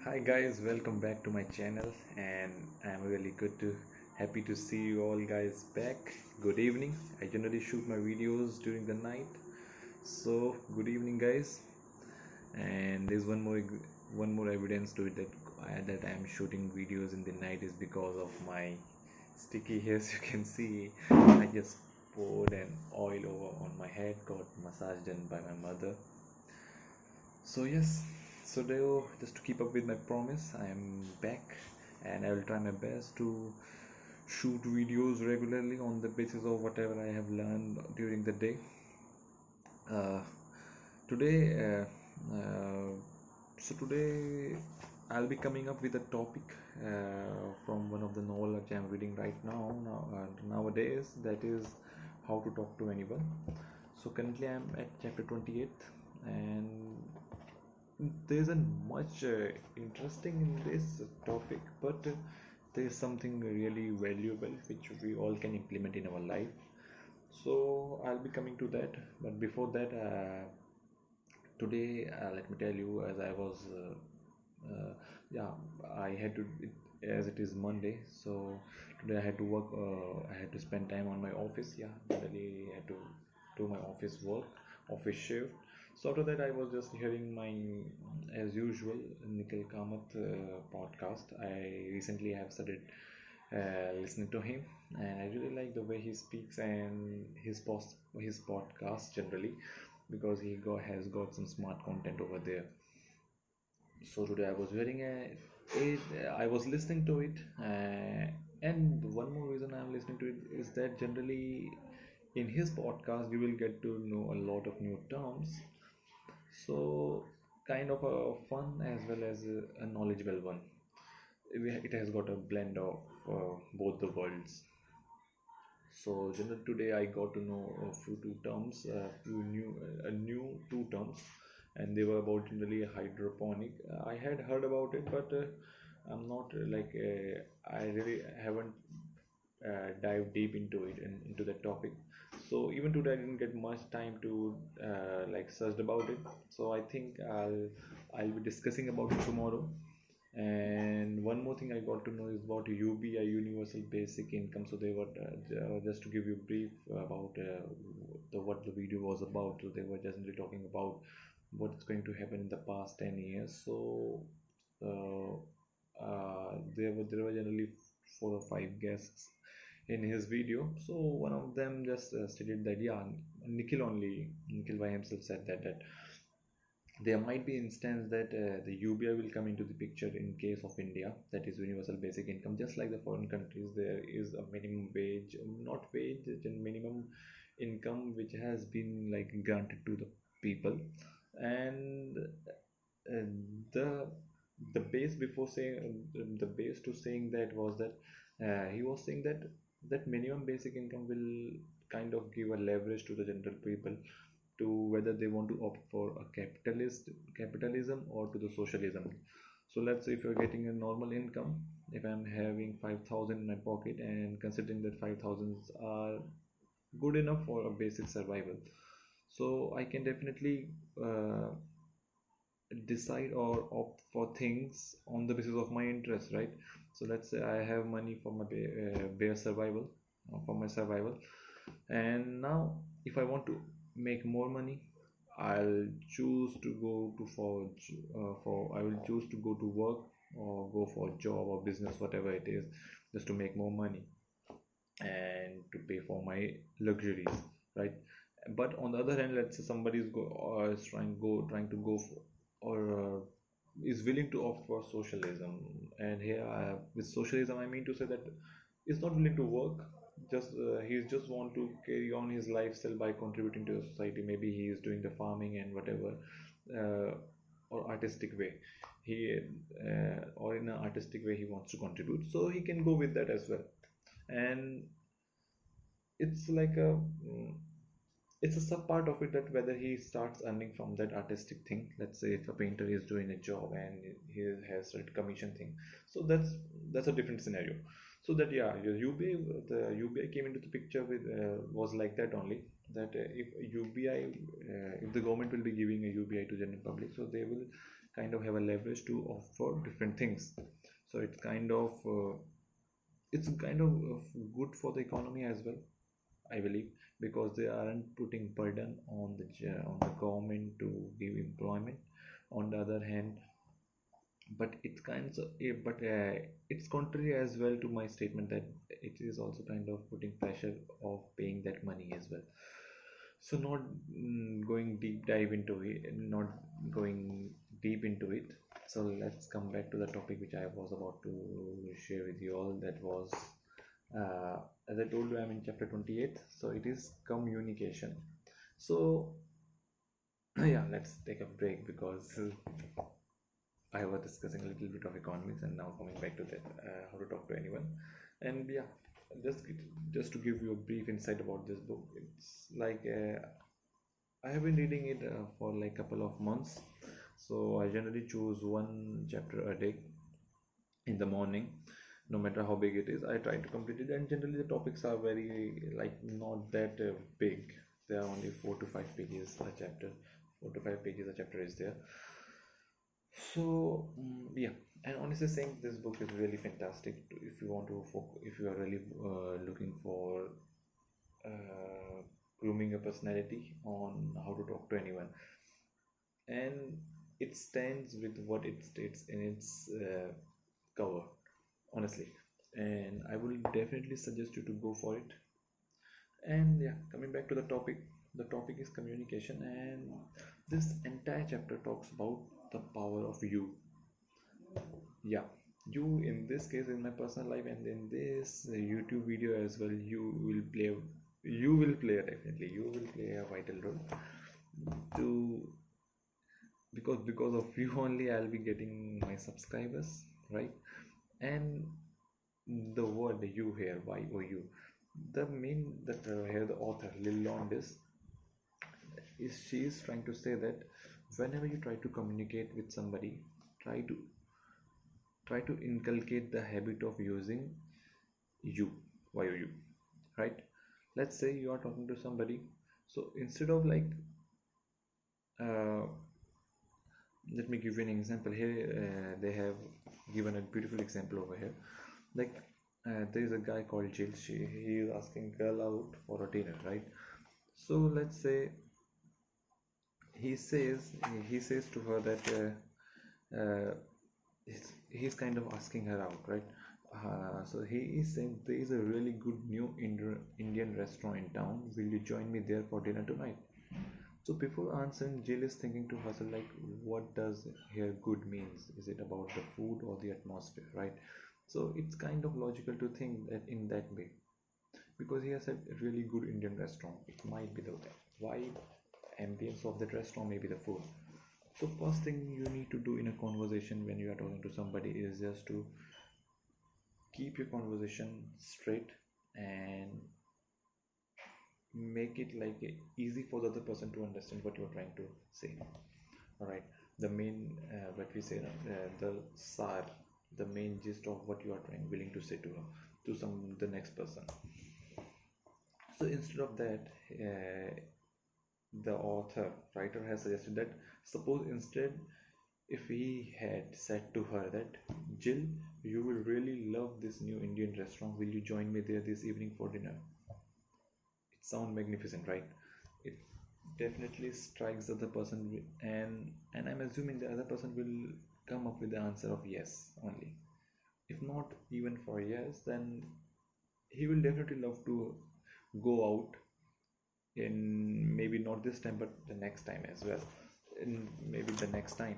Hi guys, welcome back to my channel, and I'm really happy to see you all guys back. Good evening. I generally shoot my videos during the night, so good evening guys. And there's one more evidence to it that I'm shooting videos in the night is because of my sticky hairs. You can see I just poured an oil over on my head, got massage done by my mother. So yes, so Deo, just to keep up with my promise, I am back and I will try my best to shoot videos regularly on the basis of whatever I have learned during the day. Uh, today, today I'll be coming up with a topic from one of the novel that I'm reading right nowadays, that is how to talk to anyone. So currently I'm at chapter 28, and there isn't much interesting in this topic, but there is something really valuable which we all can implement in our life. So I'll be coming to that, but before that, today let me tell you, as I was yeah, I had to as it is Monday, so today I had to work. I had to spend time on my office. Yeah, really had to do my office work, office shift. So after that, I was just hearing my, as usual, Nikhil Kamath podcast. I recently have started listening to him, and I really like the way he speaks and his podcast generally, because has got some smart content over there. So today I was wearing it. I was listening to it, and one more reason I'm listening to it is that generally in his podcast you will get to know a lot of new terms. So kind of a fun as well as a knowledgeable one. It has got a blend of both the worlds. So generally today I got to know a few two terms, a new two terms, and they were about generally hydroponic. I had heard about it, but I'm not I really haven't dived deep into it and into that topic. So even today I didn't get much time to search about it. So I think I'll be discussing about it tomorrow. And one more thing I got to know is about UBI, Universal Basic Income. So they were just to give you a brief about what the video was about. So they were just really talking about what's going to happen in the past 10 years. So uh, there were generally four or five guests in his video. So one of them just stated that, yeah, Nikhil by himself said that there might be instance that the UBI will come into the picture in case of India, that is universal basic income. Just like the foreign countries, there is a minimum wage, not wage, it's a minimum income which has been like granted to the people. And uh, the the base before saying the base to saying that was that he was saying that minimum basic income will kind of give a leverage to the general people to whether they want to opt for a capitalism or to the socialism. So let's say if you're getting a normal income, if I'm having 5,000 in my pocket, and considering that 5,000 are good enough for a basic survival, so I can definitely decide or opt for things on the basis of my interest, right? So let's say I have money for my bare survival, for my survival, and now if I want to make more money, I'll choose to go to for I will choose to go to work or go for a job or business, whatever it is, just to make more money and to pay for my luxuries, right? But on the other hand, let's say somebody is trying to go for, or is willing to opt for socialism. And here with socialism I mean to say that he's not willing to work, just he's just want to carry on his lifestyle by contributing to the society. Maybe he is doing the farming and whatever, uh, or artistic way he or in an artistic way he wants to contribute, so he can go with that as well. And it's like it's a sub part of it, that whether he starts earning from that artistic thing. Let's say if a painter is doing a job and he has a commission thing, so that's a different scenario. So that, yeah, your UBI came into the picture with was like that only, that if the government will be giving a UBI to general public, so they will kind of have a leverage to offer different things. So it's kind of good for the economy as well, I believe, because they aren't putting burden on on the government to give employment. On the other hand, but it's kind of it's contrary as well to my statement that it is also kind of putting pressure of paying that money as well. So not going deep dive into it, not going deep into it. So let's come back to the topic which I was about to share with you all. That was, uh, as I told you, I'm in chapter 28. So it is communication. So yeah, let's take a break because I was discussing a little bit of economics and now coming back to that, how to talk to anyone. And yeah, just just to give you a brief insight about this book, it's like I have been reading it for like couple of months. So I generally choose one chapter a day in the morning, no matter how big it is. I try to complete it, and generally the topics are very like not that big. They are only 4 to 5 pages a chapter. 4 to 5 pages a chapter is there. So yeah, and honestly saying, this book is really fantastic if you want to if you are really looking for uh, grooming a personality on how to talk to anyone, and it stands with what it states in its cover, honestly. And I will definitely suggest you to go for it. And yeah, coming back to the topic is communication, and this entire chapter talks about the power of you. Yeah, you in this case, in my personal life and in this YouTube video as well, you will play definitely, you will play a vital role to, because of you only I'll be getting my subscribers, right? And the word you here, why or you, the main that here the author Lil Londis is, she is trying to say that whenever you try to communicate with somebody, try to inculcate the habit of using you, why are you, right? Let's say you are talking to somebody, so instead of like uh, let me give you an example here. They have given a beautiful example over here, like there is a guy called Jill. He is asking girl out for a dinner, right? So let's say he says he says to her that he's kind of asking her out, right? So he is saying there is a really good new Indian restaurant in town. Will you join me there for dinner tonight? So before answering, Jill is thinking to herself like, what does here good means? Is it about the food or the atmosphere, right? So it's kind of logical to think that in that way, because he has said a really good Indian restaurant. It might be the vibe, ambience of that restaurant, maybe the food. So first thing you need to do in a conversation when you are talking to somebody is just to keep your conversation straight and make it like easy for the other person to understand what you are trying to say. All right, the main what we say the sar, the main gist of what you are trying willing to say to her, to some the next person. So instead of that, the author writer has suggested that, suppose instead if he had said to her that, Jill, you will really love this new Indian restaurant, will you join me there this evening for dinner? It sounds magnificent, right? It definitely strikes the other person, and I'm assuming the other person will come up with the answer of yes only. If not even for yes, then he will definitely love to go out, in maybe not this time but the next time as well, in maybe the next time.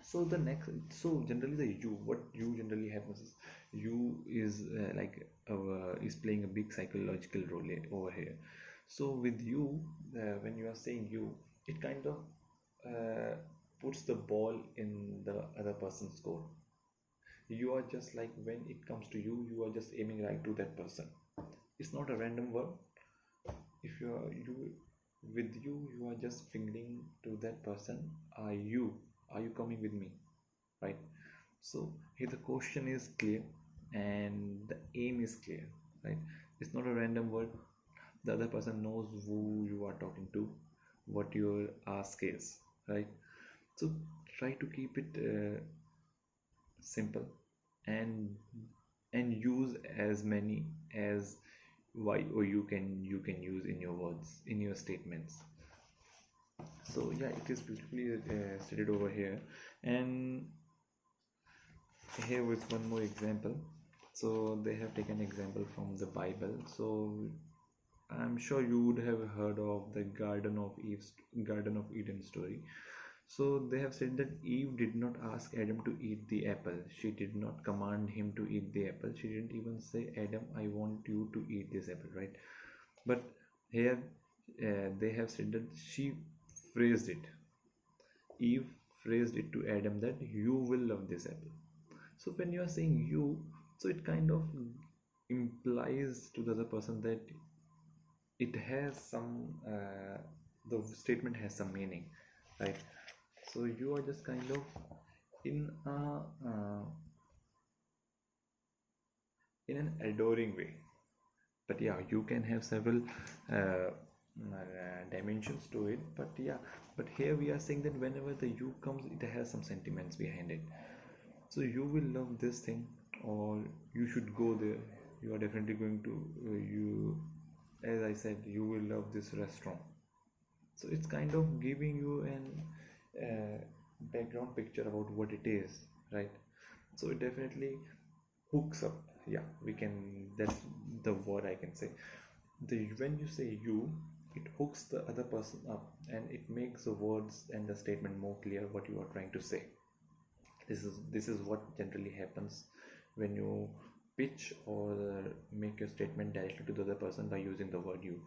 So the next, so generally the you, what you generally happens is, you is is playing a big psychological role over here. So with you, when you are saying you, it kind of uh, puts the ball in the other person's court. You are just like, when it comes to you, you are just aiming right to that person. It's not a random word. If you are you with you are just signaling to that person, are you coming with me, right? So here the question is clear and the aim is clear, right? It's not a random word. The other person knows who you are talking to, what your ask is, right? So try to keep it simple, and use as many as y or you can use in your words, in your statements. So yeah, it is beautifully stated over here. And here with one more example. So they have taken example from the Bible. So I'm sure you would have heard of the Garden of Eden story. So they have said that Eve did not ask Adam to eat the apple. She did not command him to eat the apple. She didn't even say, Adam, I want you to eat this apple, right? But here they have said that she phrased it. Eve phrased it to Adam that you will love this apple. So when you are saying you, so it kind of implies to the other person that it has some the statement has some meaning, right? So you are just kind of in a in an adoring way. But yeah, you can have several dimensions to it. But yeah, but here we are saying that whenever the you comes, it has some sentiments behind it. So you will love this thing, or you should go there. You are definitely going to you, as I said, you will love this restaurant. So it's kind of giving you an background picture about what it is, right? So it definitely hooks up. Yeah, we can, that's the word I can say. The when you say you, it hooks the other person up, and it makes the words and the statement more clear what you are trying to say. This is what generally happens when you pitch or make your statement directly to the other person by using the word you.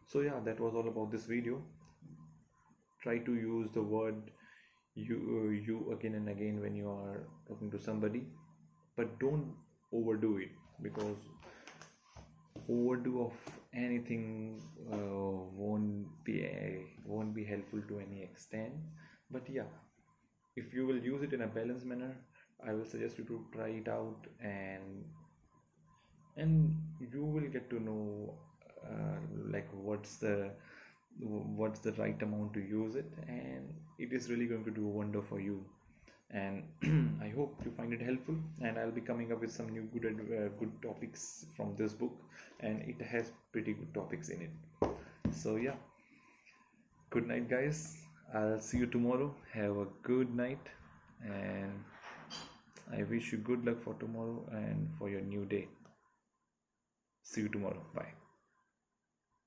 So yeah, that was all about this video. Try to use the word you again and again when you are talking to somebody, but don't overdo it, because overdo of anything won't be helpful to any extent. But yeah, if you will use it in a balanced manner, I will suggest you to try it out, and you will get to know like what's the right amount to use it, and it is really going to do a wonder for you. And I hope you find it helpful, and I'll be coming up with some new good topics from this book, and it has pretty good topics in it. So yeah, good night guys. I'll see you tomorrow. Have a good night, and I wish you good luck for tomorrow and for your new day. See you tomorrow. Bye.